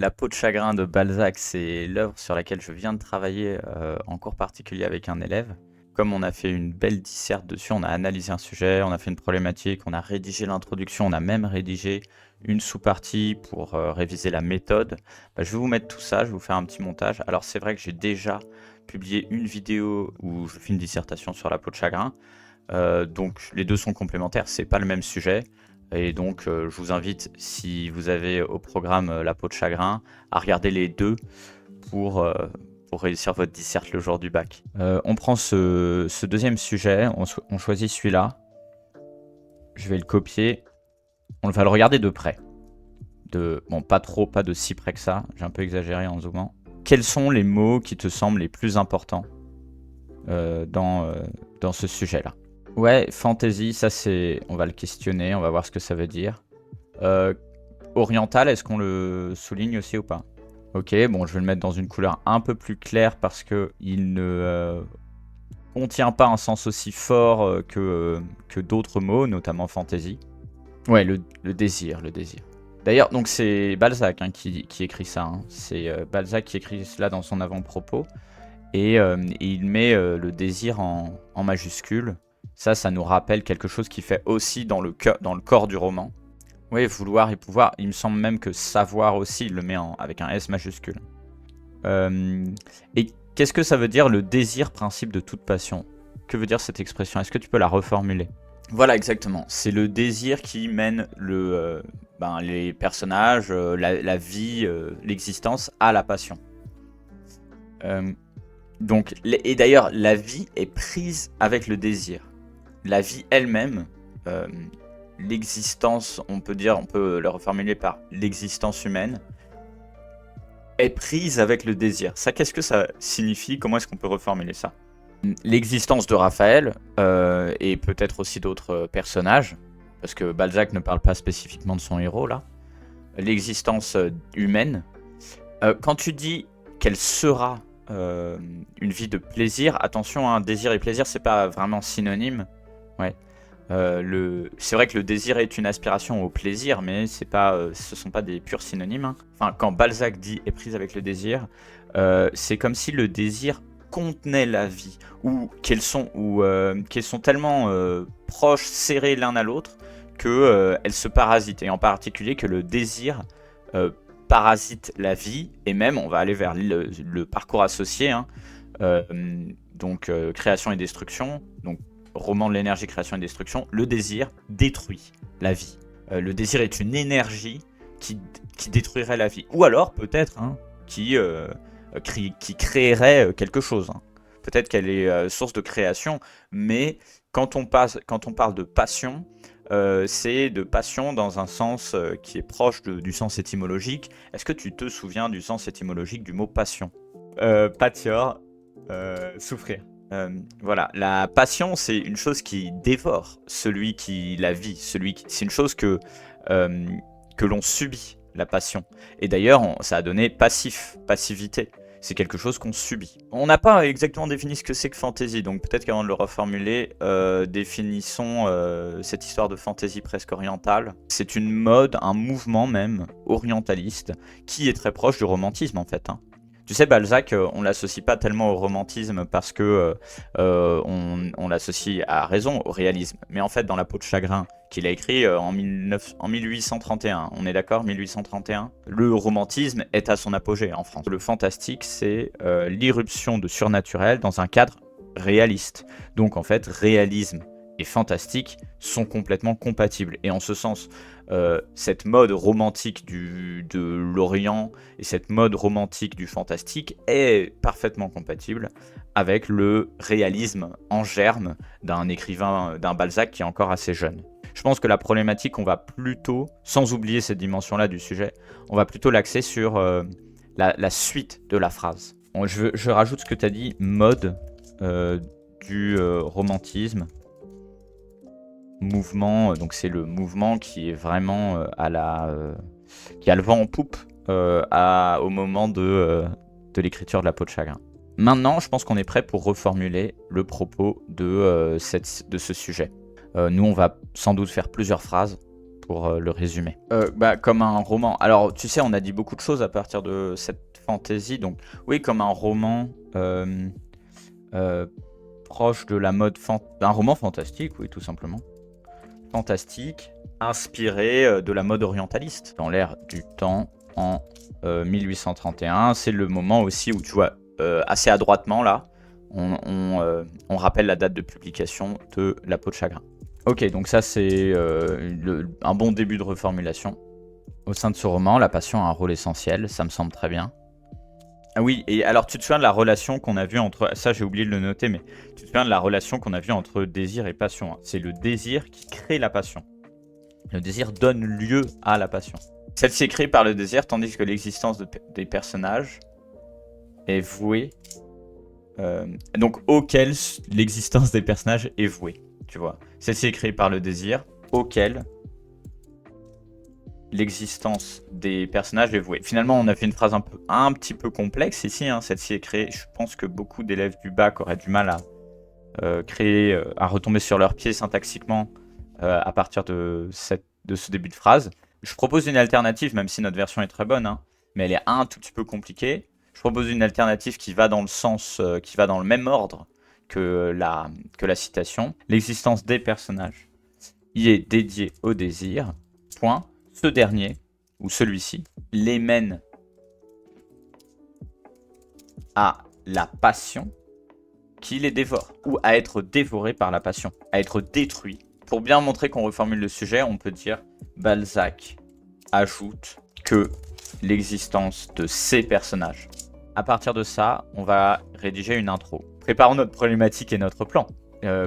La peau de chagrin de Balzac, c'est l'œuvre sur laquelle je viens de travailler en cours particulier avec un élève. Comme on a fait une belle disserte dessus, on a analysé un sujet, on a fait une problématique, on a rédigé l'introduction, on a même rédigé une sous-partie pour réviser la méthode. Je vais vous mettre tout ça, je vais vous faire un petit montage. Alors c'est vrai que j'ai déjà publié une vidéo où je fais une dissertation sur la peau de chagrin. Donc les deux sont complémentaires, c'est pas le même sujet. Et donc je vous invite, si vous avez au programme la peau de chagrin, à regarder les deux pour réussir votre disserte le jour du bac. On prend ce deuxième sujet, on choisit celui-là. Je vais le copier. On va le regarder de près. Bon, pas de si près que ça, j'ai un peu exagéré en zoomant. Quels sont les mots qui te semblent les plus importants dans ce sujet-là? Ouais, fantasy, ça c'est... On va le questionner, on va voir ce que ça veut dire. Oriental, est-ce qu'on le souligne aussi ou pas? Ok, bon, je vais le mettre dans une couleur un peu plus claire parce que il ne contient pas un sens aussi fort que d'autres mots, notamment fantasy. Ouais, le désir, le désir. D'ailleurs, donc c'est Balzac qui écrit ça. Hein. C'est Balzac qui écrit cela dans son avant-propos. Et il met le désir en majuscule. Ça nous rappelle quelque chose qui fait aussi dans le corps du roman. Oui, vouloir et pouvoir. Il me semble même que savoir aussi, il le met avec un S majuscule. Et qu'est-ce que ça veut dire le désir, principe de toute passion? Que veut dire cette expression? Est-ce que tu peux la reformuler? Voilà, exactement. C'est le désir qui mène les personnages, la vie, l'existence à la passion. Et d'ailleurs, la vie est prise avec le désir. La vie elle-même, l'existence, on peut le reformuler par l'existence humaine, est prise avec le désir. Ça, qu'est-ce que ça signifie? Comment est-ce qu'on peut reformuler ça? L'existence de Raphaël, et peut-être aussi d'autres personnages, parce que Balzac ne parle pas spécifiquement de son héros là. L'existence humaine. Quand tu dis qu'elle sera une vie de plaisir, attention, hein, désir et plaisir, c'est pas vraiment synonyme. Ouais. C'est vrai que le désir est une aspiration au plaisir, mais ce sont pas des purs synonymes. Hein. Enfin, quand Balzac dit est prise avec le désir, c'est comme si le désir contenait la vie, ou qu'elles sont tellement proches, serrées l'un à l'autre, qu'elles se parasitent. Et en particulier que le désir parasite la vie, et même on va aller vers le parcours associé, hein, création et destruction, donc roman de l'énergie, création et destruction, le désir détruit la vie. Le désir est une énergie qui détruirait la vie. Ou alors, peut-être, hein, qui créerait quelque chose. Hein. Peut-être qu'elle est source de création, mais quand on parle de passion, c'est de passion dans un sens qui est proche du sens étymologique. Est-ce que tu te souviens du sens étymologique du mot passion? Patior, souffrir. Voilà, la passion, c'est une chose qui dévore celui qui la vit, c'est une chose que l'on subit, la passion. Et d'ailleurs, ça a donné passivité. C'est quelque chose qu'on subit. On n'a pas exactement défini ce que c'est que fantasy, donc peut-être qu'avant de le reformuler, définissons cette histoire de fantasy presque orientale. C'est une mode, un mouvement même, orientaliste, qui est très proche du romantisme en fait. Hein. Tu sais, Balzac, on l'associe pas tellement au romantisme parce que on l'associe à raison au réalisme. Mais en fait, dans La peau de chagrin, qu'il a écrit en 1831, on est d'accord, 1831, le romantisme est à son apogée en France. Le fantastique, c'est l'irruption de surnaturel dans un cadre réaliste. Donc en fait, réalisme et fantastique sont complètement compatibles. Et en ce sens, cette mode romantique de l'Orient et cette mode romantique du fantastique est parfaitement compatible avec le réalisme en germe d'un écrivain, d'un Balzac qui est encore assez jeune. Je pense que la problématique, on va plutôt, sans oublier cette dimension-là du sujet, on va plutôt l'axer sur la suite de la phrase. Bon, je rajoute ce que tu as dit, mode du romantisme. Mouvement, donc c'est le mouvement qui est vraiment qui a le vent en poupe au moment de l'écriture de La peau de chagrin. Maintenant, je pense qu'on est prêt pour reformuler le propos de ce sujet. Nous, on va sans doute faire plusieurs phrases pour le résumer. Comme un roman. Alors, tu sais, on a dit beaucoup de choses à partir de cette fantaisie. Donc, oui, comme un roman proche de la mode... Un roman fantastique, oui, tout simplement. Fantastique, inspiré de la mode orientaliste. Dans l'ère du temps, en 1831, c'est le moment aussi où, tu vois, assez adroitement, là, on rappelle la date de publication de La peau de chagrin. Ok, donc ça c'est un bon début de reformulation. Au sein de ce roman, la passion a un rôle essentiel, ça me semble très bien. Ah oui, et alors tu te souviens de la relation qu'on a vue entre... Ça j'ai oublié de le noter, mais tu te souviens de la relation qu'on a vue entre désir et passion, hein. C'est le désir qui crée la passion. Le désir donne lieu à la passion. Celle-ci est créée par le désir, tandis que l'existence des personnages est vouée... donc auquel l'existence des personnages est vouée, tu vois. Celle-ci est créée par le désir, auquel l'existence des personnages est vouée. Finalement, on a fait une phrase un petit peu complexe ici, hein. Celle-ci est créée, je pense que beaucoup d'élèves du bac auraient du mal à retomber sur leurs pieds syntaxiquement à partir de ce début de phrase. Je propose une alternative, même si notre version est très bonne, hein, mais elle est un tout petit peu compliquée. Je propose une alternative qui va dans le sens, qui va dans le même ordre que la citation. L'existence des personnages y est dédiée au désir, point. Ce dernier, ou celui-ci, les mène à la passion qui les dévore, ou à être dévoré par la passion, à être détruit. Pour bien montrer qu'on reformule le sujet, on peut dire Balzac ajoute que l'existence de ces personnages. À partir de ça, on va rédiger une intro. Préparons notre problématique et notre plan.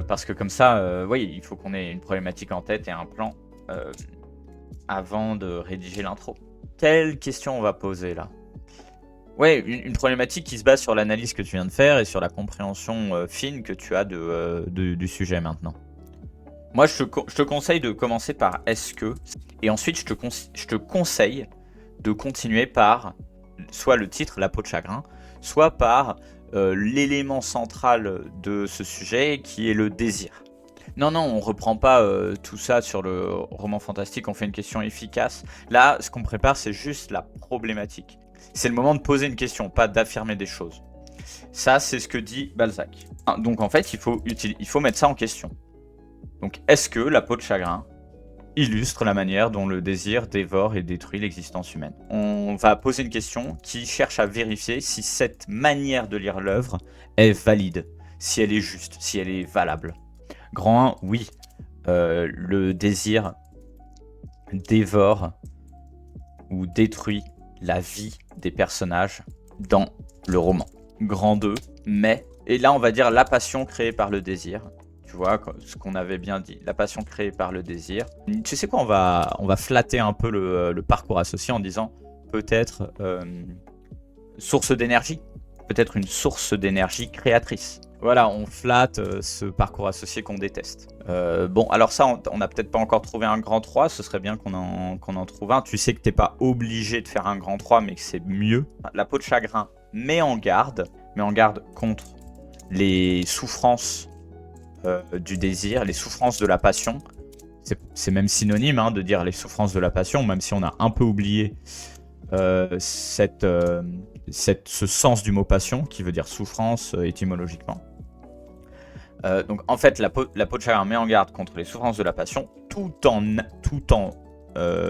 Parce que comme ça, oui, il faut qu'on ait une problématique en tête et un plan avant de rédiger l'intro. Quelle question on va poser là? Ouais, une problématique qui se base sur l'analyse que tu viens de faire et sur la compréhension fine que tu as du sujet maintenant. Moi, je te conseille de commencer par « est-ce que ?» et ensuite, je te conseille de continuer par soit le titre « La peau de chagrin », soit par l'élément central de ce sujet qui est le désir. Non, on reprend pas tout ça sur le roman fantastique, on fait une question efficace. Là, ce qu'on prépare, c'est juste la problématique. C'est le moment de poser une question, pas d'affirmer des choses. Ça, c'est ce que dit Balzac. Donc en fait, il faut mettre ça en question. Donc, est-ce que la peau de chagrin illustre la manière dont le désir dévore et détruit l'existence humaine? On va poser une question qui cherche à vérifier si cette manière de lire l'œuvre est valide, si elle est juste, si elle est valable. Grand 1, oui, le désir dévore ou détruit la vie des personnages dans le roman. Grand 2, mais, et là on va dire la passion créée par le désir. Tu vois, ce qu'on avait bien dit, la passion créée par le désir. Tu sais quoi, on va flatter un peu le parcours associé en disant peut-être source d'énergie, peut-être une source d'énergie créatrice. Voilà, on flatte ce parcours associé qu'on déteste. Bon, alors ça, on n'a peut-être pas encore trouvé un grand 3, ce serait bien qu'on en trouve un. Tu sais que t'es pas obligé de faire un grand 3, mais que c'est mieux. La peau de chagrin met en garde contre les souffrances du désir, les souffrances de la passion. C'est même synonyme de dire les souffrances de la passion, même si on a un peu oublié ce sens du mot passion, qui veut dire souffrance étymologiquement. Donc en fait, la peau de chagrin met en garde contre les souffrances de la passion, tout en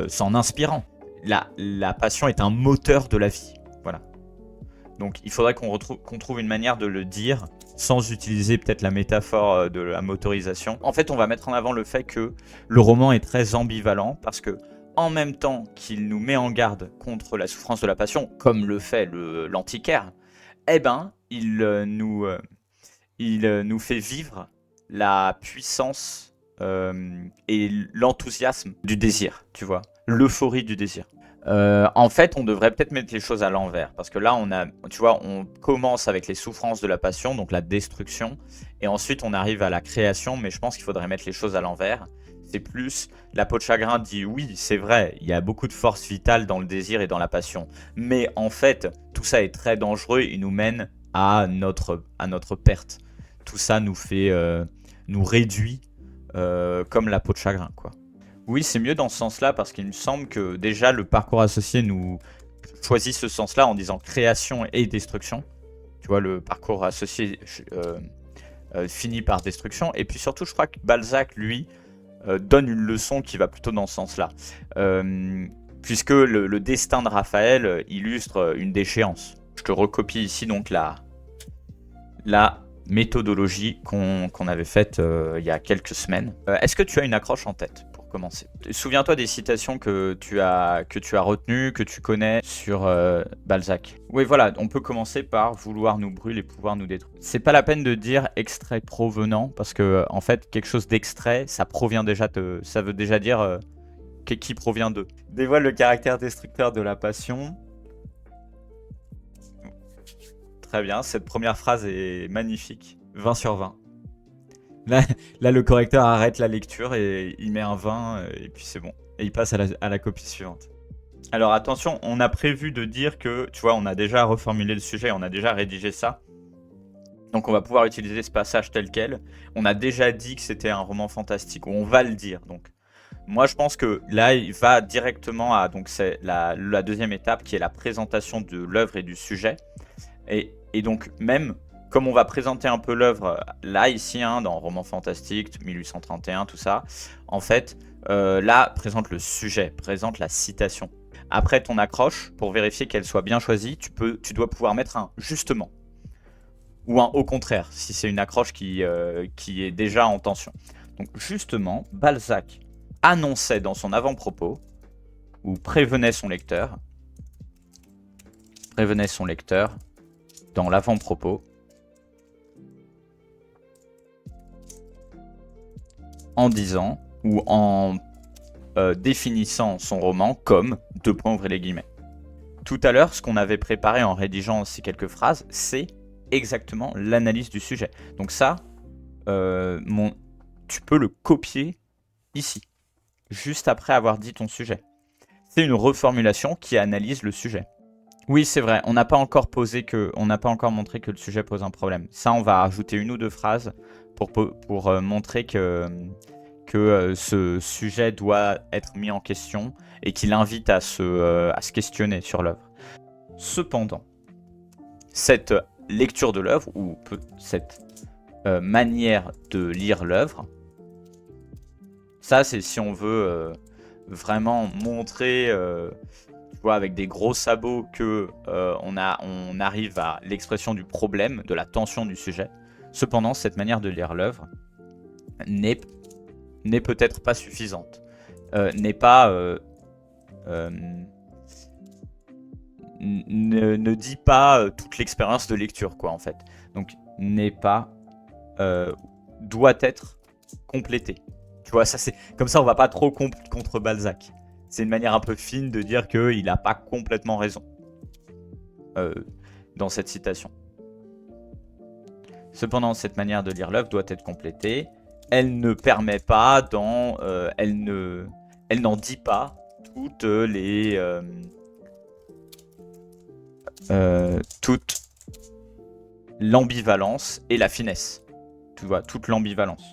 s'en inspirant. La passion est un moteur de la vie. Voilà. Donc il faudrait qu'on trouve une manière de le dire sans utiliser peut-être la métaphore de la motorisation. En fait, on va mettre en avant le fait que le roman est très ambivalent parce que en même temps qu'il nous met en garde contre la souffrance de la passion, comme le fait l'antiquaire, eh ben, il nous fait vivre la puissance et l'enthousiasme du désir, tu vois, l'euphorie du désir. En fait, on devrait peut-être mettre les choses à l'envers, parce que là, on commence avec les souffrances de la passion, donc la destruction, et ensuite on arrive à la création, mais je pense qu'il faudrait mettre les choses à l'envers. C'est plus, la peau de chagrin dit oui, c'est vrai, il y a beaucoup de force vitale dans le désir et dans la passion, mais en fait, tout ça est très dangereux et nous mène à notre perte. Tout ça nous réduit comme la peau de chagrin, quoi. Oui, c'est mieux dans ce sens-là parce qu'il me semble que déjà le parcours associé nous choisit ce sens-là en disant création et destruction. Tu vois, le parcours associé finit par destruction. Et puis surtout, je crois que Balzac, lui, donne une leçon qui va plutôt dans ce sens-là. Puisque le destin de Raphaël illustre une déchéance. Je te recopie ici donc la méthodologie qu'on avait faite il y a quelques semaines. Est-ce que tu as une accroche en tête pour commencer? Souviens-toi des citations que tu as retenues, que tu connais sur Balzac. Oui, voilà, on peut commencer par vouloir nous brûler et pouvoir nous détruire. C'est pas la peine de dire extrait provenant, parce que en fait, quelque chose d'extrait, ça provient déjà ça veut déjà dire qui provient d'eux. Dévoile le caractère destructeur de la passion. Très bien, cette première phrase est magnifique. 20 sur 20. Là, le correcteur arrête la lecture et il met un 20 et puis c'est bon. Et il passe à la copie suivante. Alors attention, on a prévu de dire que, tu vois, on a déjà reformulé le sujet, on a déjà rédigé ça. Donc on va pouvoir utiliser ce passage tel quel. On a déjà dit que c'était un roman fantastique, ou on va le dire. Donc moi je pense que là il va directement à, donc c'est la deuxième étape qui est la présentation de l'œuvre et du sujet. Et donc même comme on va présenter un peu l'œuvre là ici dans Roman fantastique 1831 tout ça, en fait là présente le sujet, présente la citation. Après ton accroche, pour vérifier qu'elle soit bien choisie, tu dois pouvoir mettre un justement ou un au contraire si c'est une accroche qui est déjà en tension. Donc justement, Balzac annonçait dans son avant-propos ou prévenait son lecteur dans l'avant-propos en disant ou en définissant son roman comme deux points ouvrez les guillemets. Tout à l'heure, ce qu'on avait préparé en rédigeant ces quelques phrases, c'est exactement l'analyse du sujet. Donc ça, tu peux le copier ici, juste après avoir dit ton sujet. C'est une reformulation qui analyse le sujet. Oui, c'est vrai, on n'a pas encore montré que le sujet pose un problème. Ça, on va ajouter une ou deux phrases pour montrer que ce sujet doit être mis en question et qu'il invite à se questionner sur l'œuvre. Cependant, cette lecture de l'œuvre, ou cette manière de lire l'œuvre, ça c'est si on veut vraiment montrer, tu vois, avec des gros sabots que on arrive à l'expression du problème, de la tension du sujet. Cependant, cette manière de lire l'œuvre n'est peut-être pas suffisante, n'est pas ne dit pas toute l'expérience de lecture, quoi, en fait. Donc, n'est pas doit être complété. Tu vois, ça c'est comme ça, on va pas trop contre Balzac. C'est une manière un peu fine de dire qu'il n'a pas complètement raison dans cette citation. Cependant, cette manière de lire l'œuvre doit être complétée. Elle ne permet pas elle n'en dit pas toutes les toute l'ambivalence et la finesse. Tu vois, toute l'ambivalence.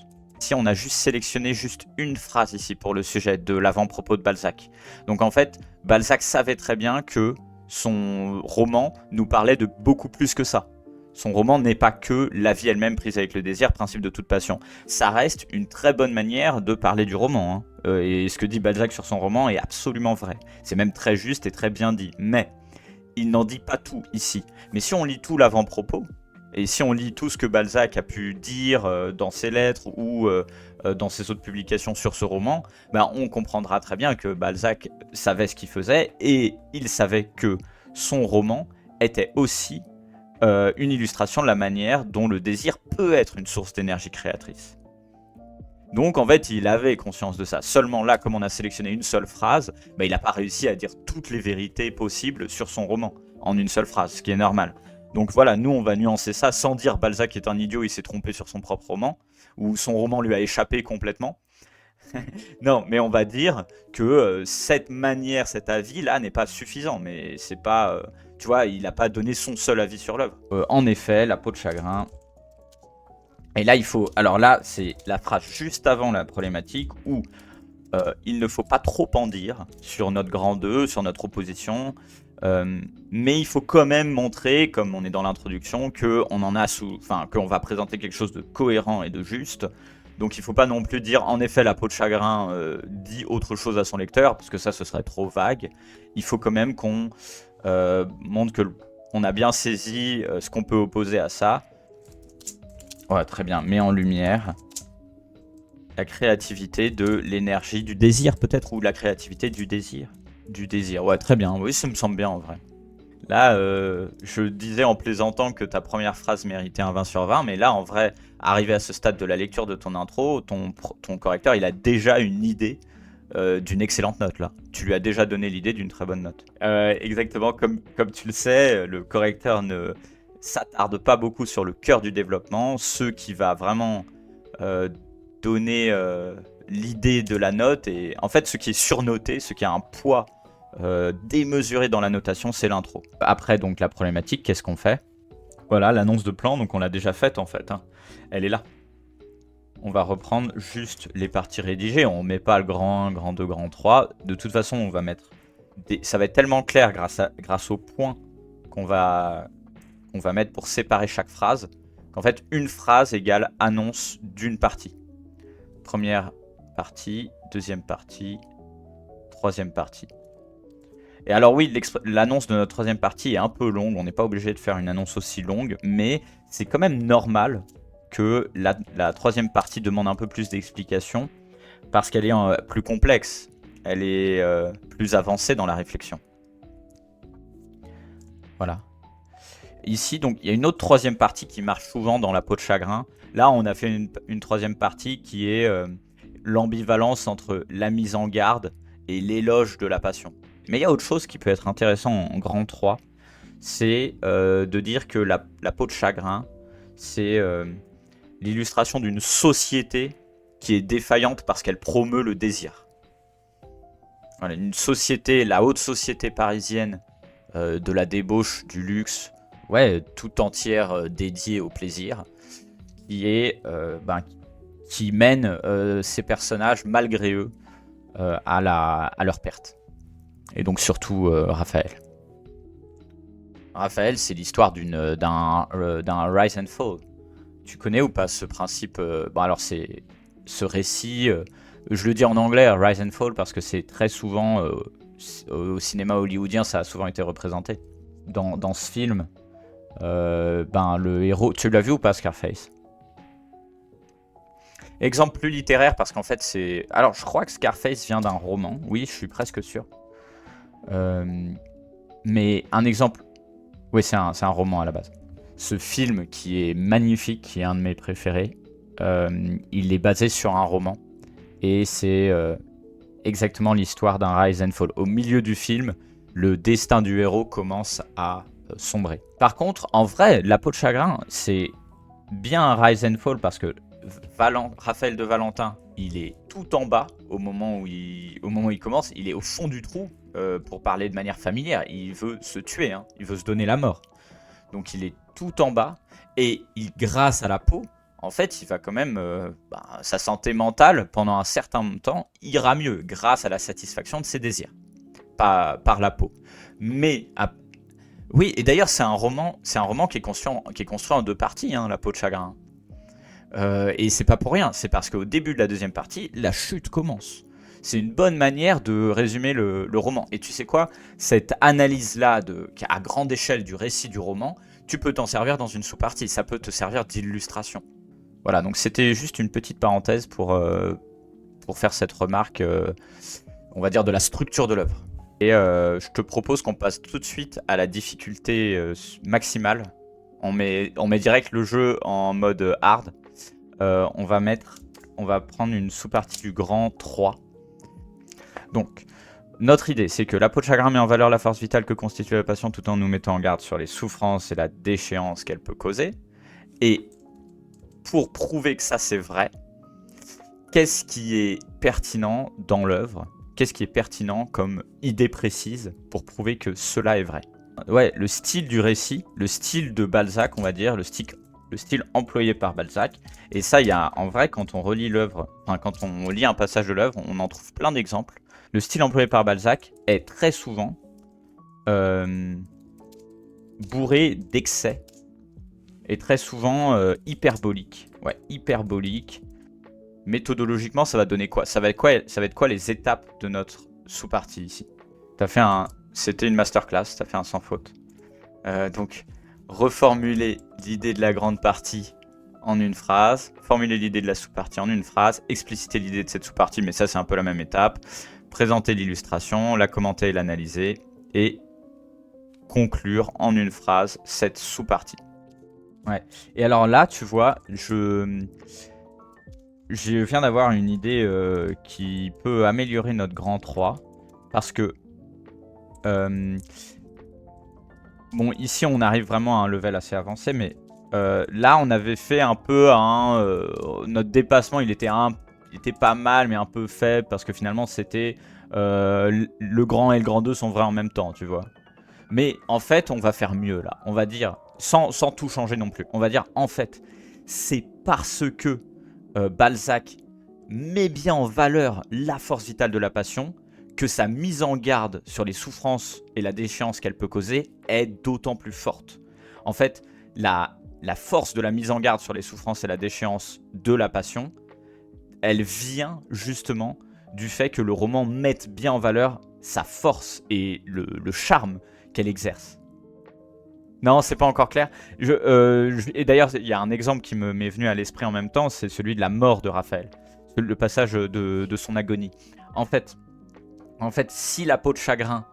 Si on a juste sélectionné juste une phrase ici pour le sujet de l'avant-propos de Balzac. Donc en fait, Balzac savait très bien que son roman nous parlait de beaucoup plus que ça. Son roman n'est pas que la vie elle-même prise avec le désir, principe de toute passion. Ça reste une très bonne manière de parler du roman. Et ce que dit Balzac sur son roman est absolument vrai. C'est même très juste et très bien dit. Mais il n'en dit pas tout ici. Mais si on lit tout l'avant-propos, et si on lit tout ce que Balzac a pu dire dans ses lettres ou dans ses autres publications sur ce roman, ben on comprendra très bien que Balzac savait ce qu'il faisait et il savait que son roman était aussi une illustration de la manière dont le désir peut être une source d'énergie créatrice. Donc en fait, il avait conscience de ça. Seulement là, comme on a sélectionné une seule phrase, ben, il n'a pas réussi à dire toutes les vérités possibles sur son roman en une seule phrase, ce qui est normal. Donc voilà, nous on va nuancer ça sans dire Balzac est un idiot, il s'est trompé sur son propre roman, ou son roman lui a échappé complètement. Non, mais on va dire que cette manière, cet avis-là n'est pas suffisant, mais c'est pas... tu vois, il n'a pas donné son seul avis sur l'œuvre. En effet, la peau de chagrin... Et là, il faut... Alors là, c'est la phrase juste avant la problématique où il ne faut pas trop en dire sur notre grand 2, sur notre opposition, mais il faut quand même montrer, comme on est dans l'introduction, qu'on va présenter quelque chose de cohérent et de juste. Donc il ne faut pas non plus dire, en effet, la peau de chagrin dit autre chose à son lecteur, parce que ça, ce serait trop vague. Il faut quand même qu'on montre qu'on a bien saisi ce qu'on peut opposer à ça. Ouais, très bien, mets en lumière la créativité de l'énergie, du désir peut-être, ou la créativité du désir. Du désir, ouais, très bien, oui, ça me semble bien en vrai. Là, je disais en plaisantant que ta première phrase méritait un 20 sur 20, mais là, en vrai, arrivé à ce stade de la lecture de ton intro, ton correcteur, il a déjà une idée d'une excellente note, là. Tu lui as déjà donné l'idée d'une très bonne note. Exactement, comme tu le sais, le correcteur ne s'attarde pas beaucoup sur le cœur du développement, ce qui va vraiment donner l'idée de la note, et en fait, ce qui est surnoté, ce qui a un poids démesuré dans la notation, c'est l'intro. Après, donc, la problématique, qu'est-ce qu'on fait? Voilà, l'annonce de plan, donc on l'a déjà faite en fait, hein. Elle est là. On va reprendre juste les parties rédigées, on met pas le grand 1, grand 2, grand 3. De toute façon, on va mettre ça va être tellement clair grâce aux points qu'on va mettre pour séparer chaque phrase, qu'en fait, une phrase égale annonce d'une partie. Première partie, deuxième partie, troisième partie. Et alors oui, l'annonce de notre troisième partie est un peu longue, on n'est pas obligé de faire une annonce aussi longue, mais c'est quand même normal que la troisième partie demande un peu plus d'explications, parce qu'elle est plus complexe, elle est plus avancée dans la réflexion. Voilà. Ici, donc, il y a une autre troisième partie qui marche souvent dans la peau de chagrin. Là, on a fait une troisième partie qui est l'ambivalence entre la mise en garde et l'éloge de la passion. Mais il y a autre chose qui peut être intéressant en grand 3, c'est de dire que la peau de chagrin, c'est l'illustration d'une société qui est défaillante parce qu'elle promeut le désir. Voilà, une société, la haute société parisienne de la débauche, du luxe, ouais, tout entière dédiée au plaisir, qui mène ces personnages, malgré eux, à leur perte. Et donc surtout Raphaël. Raphaël, c'est l'histoire d'un rise and fall. Tu connais ou pas ce principe? Bon, alors c'est ce récit, je le dis en anglais, rise and fall, parce que c'est très souvent au cinéma hollywoodien, ça a souvent été représenté. Dans ce film, le héros, tu l'as vu ou pas, Scarface? Exemple plus littéraire, parce qu'en fait c'est... Alors je crois que Scarface vient d'un roman, oui, je suis presque sûr. Mais un exemple... Oui, c'est un roman à la base. Ce film qui est magnifique, qui est un de mes préférés, il est basé sur un roman. Et c'est exactement l'histoire d'un rise and fall. Au milieu du film, le destin du héros commence à sombrer. Par contre, en vrai, La peau de chagrin, c'est bien un rise and fall parce que Raphaël de Valentin, il est tout en bas au moment où il commence. Il est au fond du trou, pour parler de manière familière. Il veut se tuer, hein, il veut se donner la mort. Donc il est tout en bas et grâce à la peau, en fait, il va quand même, sa santé mentale, pendant un certain temps, ira mieux grâce à la satisfaction de ses désirs, par la peau. Mais, oui, et d'ailleurs, c'est un roman qui est construit en deux parties, hein, La peau de chagrin. Et c'est pas pour rien, c'est parce qu'au début de la deuxième partie, la chute commence. C'est une bonne manière de résumer le roman. Et tu sais quoi? Cette analyse-là, à grande échelle du récit du roman, tu peux t'en servir dans une sous-partie. Ça peut te servir d'illustration. Voilà, donc c'était juste une petite parenthèse pour faire cette remarque, on va dire, de la structure de l'œuvre. Et je te propose qu'on passe tout de suite à la difficulté maximale. On met direct le jeu en mode hard. On va prendre une sous-partie du grand 3. Donc, notre idée, c'est que La peau de chagrin met en valeur la force vitale que constitue la passion tout en nous mettant en garde sur les souffrances et la déchéance qu'elle peut causer. Et pour prouver que ça c'est vrai, qu'est-ce qui est pertinent dans l'œuvre? Qu'est-ce qui est pertinent comme idée précise pour prouver que cela est vrai? Ouais, le style du récit, le style de Balzac, on va dire, le style le style employé par Balzac. Et ça, il y a en vrai, quand on relit l'œuvre, enfin quand on lit un passage de l'œuvre, on en trouve plein d'exemples. Le style employé par Balzac est très souvent bourré d'excès et très souvent hyperbolique. Ouais, hyperbolique. Méthodologiquement, ça va donner quoi? Ça va être quoi les étapes de notre sous-partie ici? C'était une masterclass, t'as fait un sans faute. Donc, reformuler l'idée de la grande partie en une phrase, formuler l'idée de la sous-partie en une phrase, expliciter l'idée de cette sous-partie, mais ça c'est un peu la même étape, présenter l'illustration, la commenter et l'analyser, et conclure en une phrase cette sous-partie. Ouais. Et alors là, tu vois, je viens d'avoir une idée qui peut améliorer notre grand 3, parce que bon, ici on arrive vraiment à un level assez avancé, mais là on avait fait un peu notre dépassement, il était pas mal, mais un peu faible, parce que finalement c'était le grand et le grand 2 sont vrais en même temps, tu vois. Mais en fait, on va faire mieux là. On va dire, sans tout changer non plus, on va dire en fait, c'est parce que Balzac met bien en valeur la force vitale de la passion que sa mise en garde sur les souffrances et la déchéance qu'elle peut causer est d'autant plus forte. En fait, la force de la mise en garde sur les souffrances et la déchéance de la passion, elle vient justement du fait que le roman mette bien en valeur sa force et le charme qu'elle exerce. Non, c'est pas encore clair. Et d'ailleurs, il y a un exemple qui m'est venu à l'esprit en même temps, c'est celui de la mort de Raphaël. Le passage de son agonie. En fait, si la peau de chagrin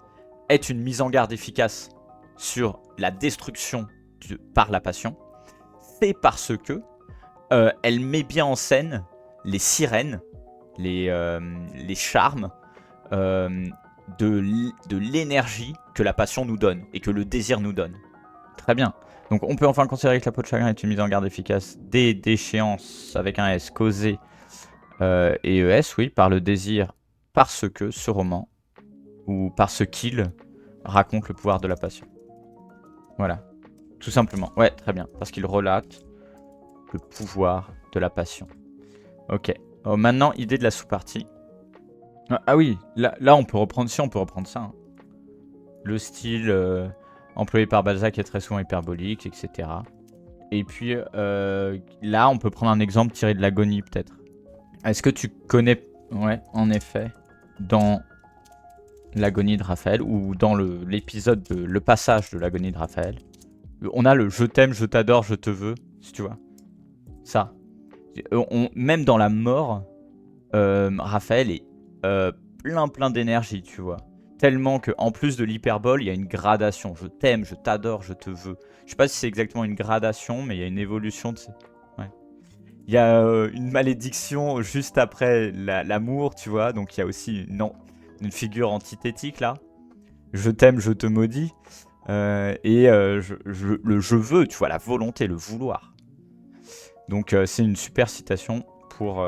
est une mise en garde efficace sur la destruction par la passion, c'est parce que elle met bien en scène les sirènes, les charmes de l'énergie que la passion nous donne et que le désir nous donne. Très bien. Donc on peut enfin considérer que la peau de chagrin est une mise en garde efficace des déchéances avec un S causées et ES, oui, par le désir, parce que ce roman, ou parce qu'il raconte le pouvoir de la passion. Voilà. Tout simplement. Ouais, très bien. Parce qu'il relate le pouvoir de la passion. Ok. Maintenant, idée de la sous-partie. Ah oui, là on peut reprendre ça. Hein. Le style employé par Balzac est très souvent hyperbolique, etc. Et puis là, on peut prendre un exemple tiré de l'agonie, peut-être. Est-ce que tu connais... Ouais, en effet, dans l'agonie de Raphaël, ou dans l'épisode le passage de l'agonie de Raphaël, on a le « je t'aime, je t'adore, je te veux », si tu vois. Ça. Même dans la mort, Raphaël est plein d'énergie, tu vois. Tellement qu'en plus de l'hyperbole, il y a une gradation. Je t'aime, je t'adore, je te veux. Je sais pas si c'est exactement une gradation, mais il y a une évolution de... Ouais. Il y a une malédiction juste après l'amour, tu vois. Donc il y a aussi une figure antithétique là. Je t'aime, je te maudis. Et le je veux, tu vois, la volonté, le vouloir. Donc c'est une super citation pour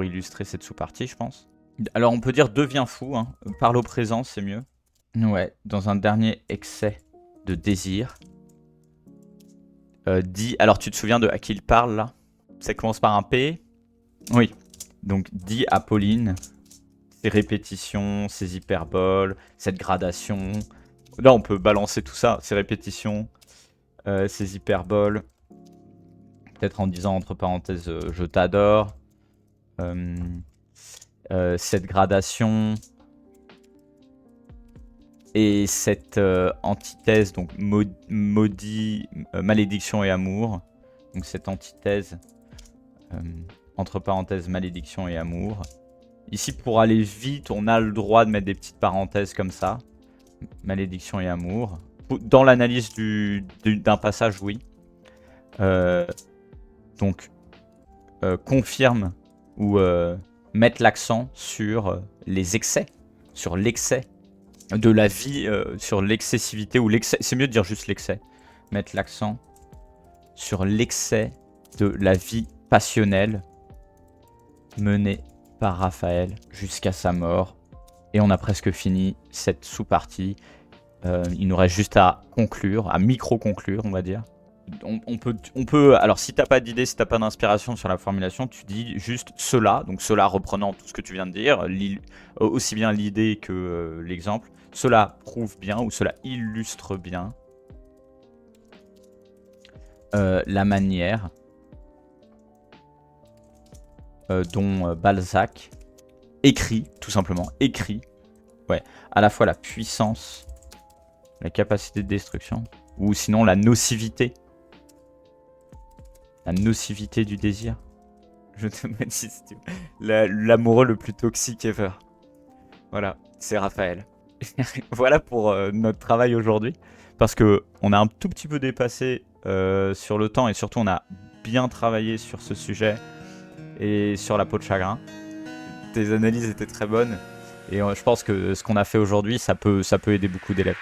illustrer cette sous-partie, je pense. Alors on peut dire devient fou, hein. Parle au présent, c'est mieux. Ouais, dans un dernier excès de désir. Alors tu te souviens de à qui il parle là? Ça commence par un P. Oui. Donc dit à Pauline, ses répétitions, ses hyperboles, cette gradation. Là on peut balancer tout ça, ces répétitions, ces hyperboles. Peut-être en disant entre parenthèses je t'adore. Cette gradation et cette antithèse, donc maudit, malédiction et amour. Donc cette antithèse, entre parenthèses, malédiction et amour. Ici, pour aller vite, on a le droit de mettre des petites parenthèses comme ça. Malédiction et amour. Dans l'analyse d'un passage, oui. Donc, confirme ou mettre l'accent sur les excès, sur l'excès de la vie, sur l'excessivité ou l'excès. C'est mieux de dire juste l'excès. Mettre l'accent sur l'excès de la vie passionnelle menée par Raphaël jusqu'à sa mort. Et on a presque fini cette sous-partie. Il nous reste juste à conclure, à micro-conclure, on va dire. alors si t'as pas d'idée, si t'as pas d'inspiration sur la formulation, tu dis juste cela, donc cela reprenant tout ce que tu viens de dire, aussi bien l'idée que l'exemple. Cela prouve bien ou cela illustre bien la manière dont Balzac écrit, tout simplement, écrit, ouais, à la fois la puissance, la capacité de destruction, ou sinon la nocivité du désir. Je te mets si tu veux. L'amoureux le plus toxique ever. Voilà, c'est Raphaël. Voilà pour notre travail aujourd'hui. Parce que on a un tout petit peu dépassé sur le temps et surtout on a bien travaillé sur ce sujet et sur la peau de chagrin. Tes analyses étaient très bonnes et je pense que ce qu'on a fait aujourd'hui, ça peut aider beaucoup d'élèves.